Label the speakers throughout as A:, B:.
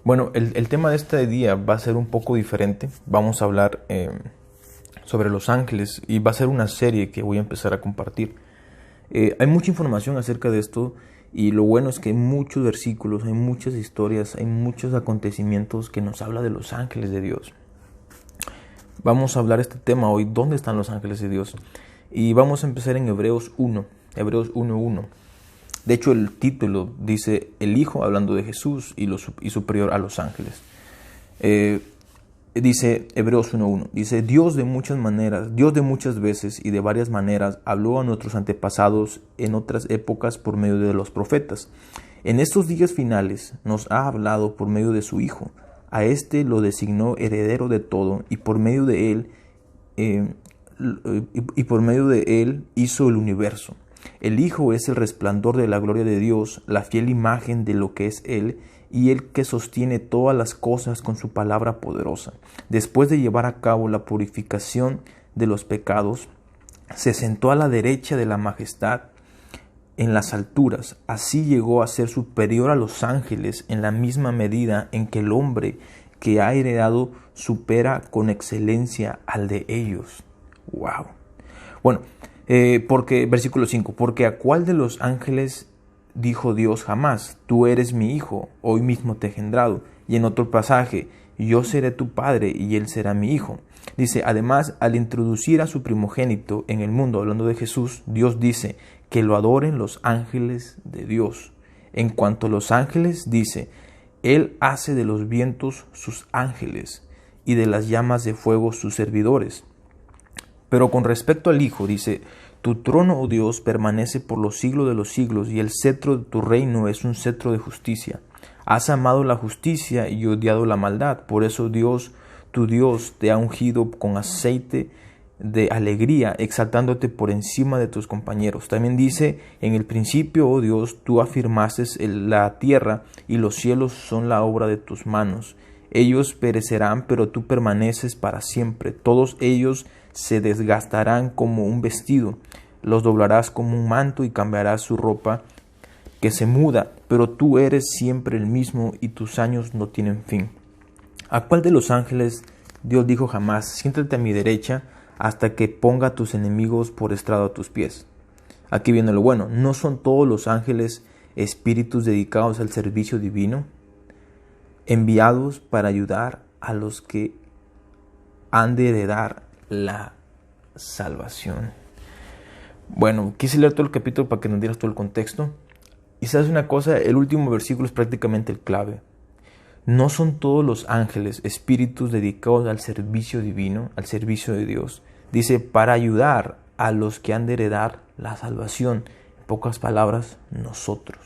A: Bueno, el tema de este día va a ser un poco diferente. Vamos a hablar sobre los ángeles y va a ser una serie que voy a empezar a compartir. Hay mucha información acerca de esto y lo bueno es que hay muchos versículos, hay muchas historias, hay muchos acontecimientos que nos habla de los ángeles de Dios. Vamos a hablar este tema hoy, ¿dónde están los ángeles de Dios? Y vamos a empezar en Hebreos 1, Hebreos 1:1. De hecho, el título dice el Hijo hablando de Jesús y superior a los ángeles. Dice Hebreos 1:1, dice Dios de muchas maneras, Dios de muchas veces y de varias maneras habló a nuestros antepasados en otras épocas por medio de los profetas. En estos días finales nos ha hablado por medio de su Hijo. A éste lo designó heredero de todo y por medio de él hizo el universo. El Hijo es el resplandor de la gloria de Dios, la fiel imagen de lo que es Él, y el que sostiene todas las cosas con su palabra poderosa. Después de llevar a cabo la purificación de los pecados, se sentó a la derecha de la majestad en las alturas. Así llegó a ser superior a los ángeles en la misma medida en que el hombre que ha heredado supera con excelencia al de ellos. ¡Wow! Bueno, versículo 5, porque a cuál de los ángeles dijo Dios jamás, tú eres mi hijo, hoy mismo te he engendrado. Y en otro pasaje, yo seré tu padre y él será mi hijo. Dice, además, al introducir a su primogénito en el mundo, hablando de Jesús, Dios dice que lo adoren los ángeles de Dios. En cuanto a los ángeles, dice, Él hace de los vientos sus ángeles y de las llamas de fuego sus servidores. Pero con respecto al Hijo, dice, tu trono, oh Dios, permanece por los siglos de los siglos, y el cetro de tu reino es un cetro de justicia. Has amado la justicia y odiado la maldad. Por eso Dios, tu Dios, te ha ungido con aceite de alegría, exaltándote por encima de tus compañeros. También dice, en el principio, oh Dios, tú afirmaste la tierra, y los cielos son la obra de tus manos. Ellos perecerán, pero tú permaneces para siempre. Todos ellos se desgastarán como un vestido, los doblarás como un manto y cambiarás su ropa que se muda, pero tú eres siempre el mismo y tus años no tienen fin. ¿A cuál de los ángeles Dios dijo jamás, siéntate a mi derecha hasta que ponga a tus enemigos por estrado a tus pies? Aquí viene lo bueno, ¿no son todos los ángeles espíritus dedicados al servicio divino, enviados para ayudar a los que han de heredar la salvación? Bueno, quise leer todo el capítulo para que entendieras todo el contexto. Y sabes una cosa, el último versículo es prácticamente el clave. No son todos los ángeles espíritus dedicados al servicio divino, al servicio de Dios. Dice, para ayudar a los que han de heredar la salvación. En pocas palabras, nosotros.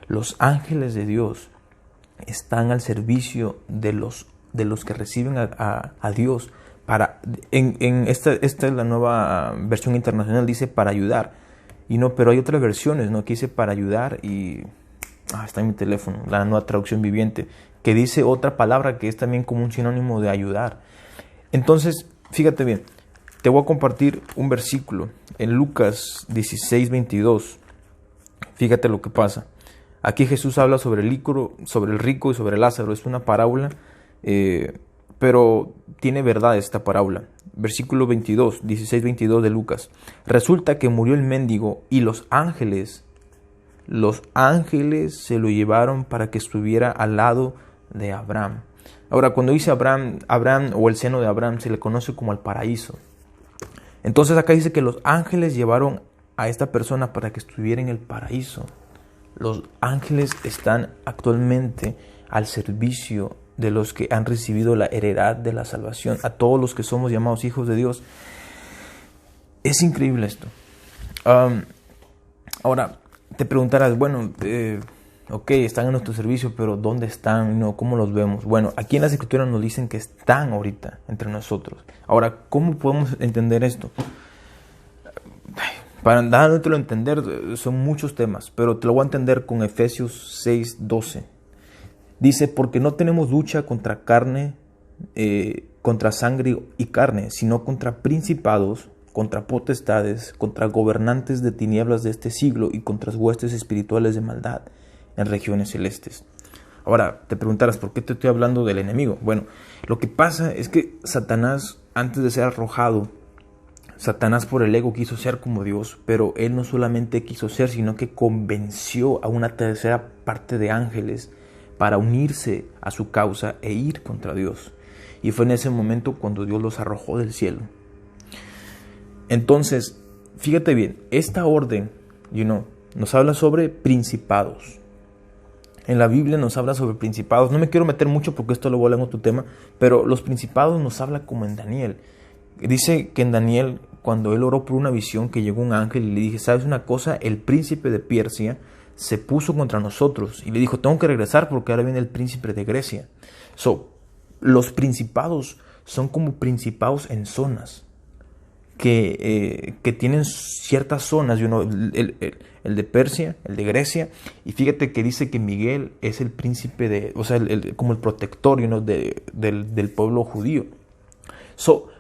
A: Los ángeles de Dios están al servicio de los que reciben a Dios. Esta es la nueva versión internacional, dice para ayudar. Pero hay otras versiones, ¿no? Que dice para ayudar y... está en mi teléfono, la nueva traducción viviente, que dice otra palabra que es también como un sinónimo de ayudar. Entonces, fíjate bien, te voy a compartir un versículo en Lucas 16:22. Fíjate lo que pasa. Aquí Jesús habla sobre el rico y sobre Lázaro. Es una parábola, pero tiene verdad esta parábola. Versículo 16:22 de Lucas. Resulta que murió el mendigo y los ángeles se lo llevaron para que estuviera al lado de Abraham. Ahora, cuando dice Abraham o el seno de Abraham, se le conoce como el paraíso. Entonces acá dice que los ángeles llevaron a esta persona para que estuviera en el paraíso. Los ángeles están actualmente al servicio de los que han recibido la heredad de la salvación, a todos los que somos llamados hijos de Dios. Es increíble esto. Ahora, te preguntarás, bueno, están en nuestro servicio, pero ¿dónde están? ¿No? ¿Cómo los vemos? Bueno, aquí en las Escrituras nos dicen que están ahorita entre nosotros. Ahora, ¿cómo podemos entender esto? Para dártelo a entender, son muchos temas, pero te lo voy a entender con Efesios 6:12. Dice, porque no tenemos lucha contra sangre y carne, sino contra principados, contra potestades, contra gobernantes de tinieblas de este siglo y contra huestes espirituales de maldad en regiones celestes. Ahora, te preguntarás, ¿por qué te estoy hablando del enemigo? Bueno, lo que pasa es que Satanás, antes de ser arrojado, Satanás por el ego quiso ser como Dios, pero él no solamente quiso ser, sino que convenció a una tercera parte de ángeles para unirse a su causa e ir contra Dios. Y fue en ese momento cuando Dios los arrojó del cielo. Entonces, fíjate bien, esta orden, nos habla sobre principados. En la Biblia nos habla sobre principados. No me quiero meter mucho porque esto lo voy a hablar en otro tema, pero los principados nos habla como en Daniel. Dice que en Daniel, cuando él oró por una visión, que llegó un ángel y le dije, ¿sabes una cosa? El príncipe de Persia se puso contra nosotros y le dijo, tengo que regresar porque ahora viene el príncipe de Grecia. Los principados son como principados en zonas que tienen ciertas zonas, el de Persia, el de Grecia, y fíjate que dice que Miguel es el príncipe de, como el protector del pueblo judío.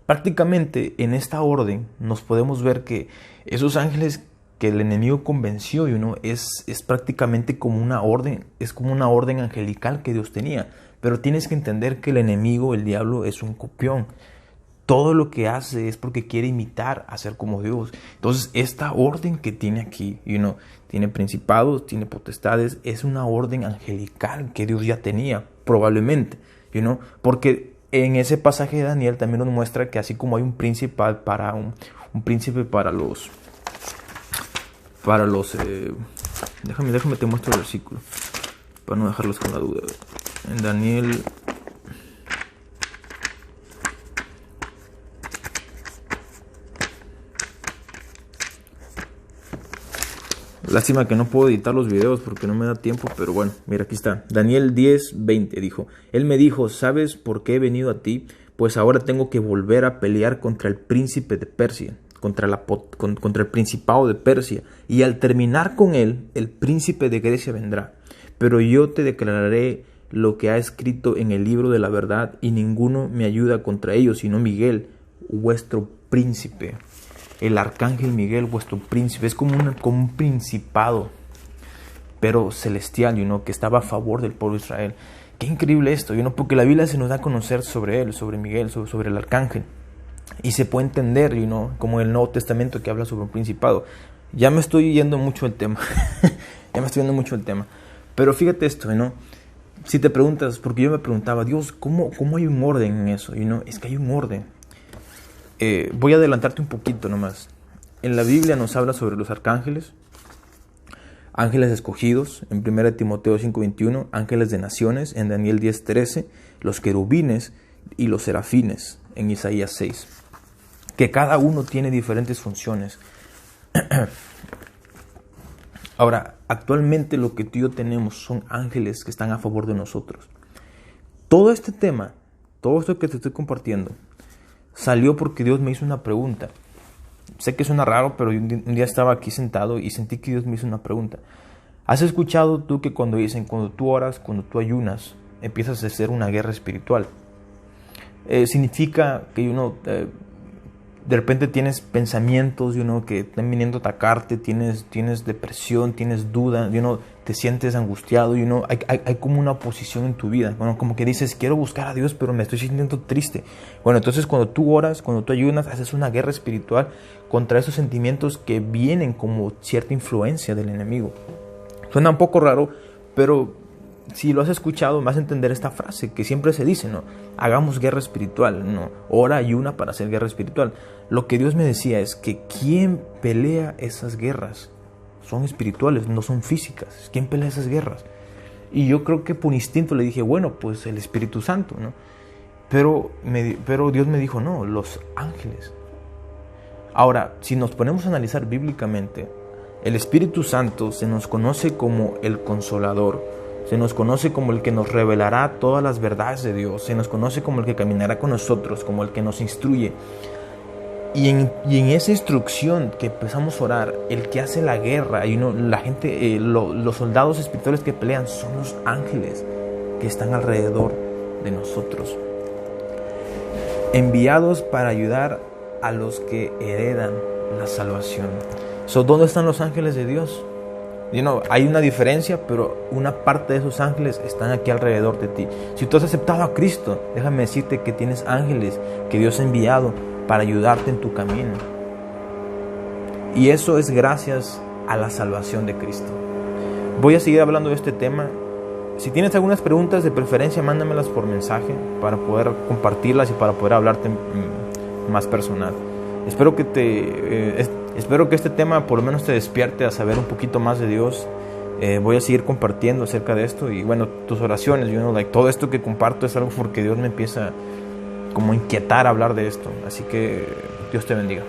A: Prácticamente en esta orden nos podemos ver que esos ángeles que el enemigo convenció, es prácticamente como una orden, es como una orden angelical que Dios tenía. Pero tienes que entender que el enemigo, el diablo, es un copión. Todo lo que hace es porque quiere imitar a ser como Dios. Entonces, esta orden que tiene aquí, tiene principados, tiene potestades, es una orden angelical que Dios ya tenía, probablemente, porque en ese pasaje de Daniel también nos muestra que así como hay un príncipe un príncipe para los déjame te muestro el versículo para no dejarlos con la duda. En Daniel, lástima que no puedo editar los videos porque no me da tiempo, pero bueno, mira, aquí está. Daniel 10:20 dijo, él me dijo, ¿sabes por qué he venido a ti? Pues ahora tengo que volver a pelear contra el príncipe de Persia, contra el principado de Persia, y al terminar con él, el príncipe de Grecia vendrá. Pero yo te declararé lo que ha escrito en el libro de la verdad, y ninguno me ayuda contra ellos, sino Miguel, vuestro príncipe. El arcángel Miguel, vuestro príncipe, es como un principado, pero celestial, que estaba a favor del pueblo de Israel. Qué increíble esto, porque la Biblia se nos da a conocer sobre él, sobre Miguel, sobre el arcángel. Y se puede entender, como el Nuevo Testamento que habla sobre un principado. Ya me estoy yendo mucho el tema. Pero fíjate esto, Si te preguntas, porque yo me preguntaba, Dios, ¿cómo hay un orden en eso? Es que hay un orden. Voy a adelantarte un poquito nomás. En la Biblia nos habla sobre los arcángeles, ángeles escogidos, en 1 Timoteo 5:21, ángeles de naciones, en Daniel 10:13, los querubines y los serafines, en Isaías 6. Que cada uno tiene diferentes funciones. Ahora, actualmente lo que tú y yo tenemos son ángeles que están a favor de nosotros. Todo este tema, todo esto que te estoy compartiendo, salió porque Dios me hizo una pregunta. Sé que suena raro, pero un día estaba aquí sentado y sentí que Dios me hizo una pregunta. ¿Has escuchado tú que cuando tú oras, cuando tú ayunas, empiezas a hacer una guerra espiritual? Significa que de repente tienes pensamientos, que están viniendo a atacarte, tienes depresión, tienes duda, te sientes angustiado, hay como una oposición en tu vida. Bueno, como que dices, quiero buscar a Dios, pero me estoy sintiendo triste. Bueno, entonces cuando tú oras, cuando tú ayunas, haces una guerra espiritual contra esos sentimientos que vienen como cierta influencia del enemigo. Suena un poco raro, pero si lo has escuchado, vas a entender esta frase que siempre se dice, hagamos guerra espiritual, ora, ayuna para hacer guerra espiritual. Lo que Dios me decía es que quien pelea esas guerras son espirituales, no son físicas. ¿Quién pelea esas guerras? Y yo creo que por instinto le dije, bueno, pues el Espíritu Santo, Pero Dios me dijo, no, los ángeles. Ahora, si nos ponemos a analizar bíblicamente, el Espíritu Santo se nos conoce como el Consolador, se nos conoce como el que nos revelará todas las verdades de Dios, se nos conoce como el que caminará con nosotros, como el que nos instruye. Y en esa instrucción que empezamos a orar, el que hace la guerra, la gente, los soldados espirituales que pelean son los ángeles que están alrededor de nosotros, enviados para ayudar a los que heredan la salvación. ¿Dónde están los ángeles de Dios? Hay una diferencia, pero una parte de esos ángeles están aquí alrededor de ti. Si tú has aceptado a Cristo, déjame decirte que tienes ángeles que Dios ha enviado para ayudarte en tu camino. Y eso es gracias a la salvación de Cristo. Voy a seguir hablando de este tema. Si tienes algunas preguntas, de preferencia mándamelas por mensaje para poder compartirlas y para poder hablarte más personal. Espero que este tema por lo menos te despierte a saber un poquito más de Dios. Voy a seguir compartiendo acerca de esto y bueno, tus oraciones, todo esto que comparto es algo porque Dios me empieza como a inquietar a hablar de esto. Así que Dios te bendiga.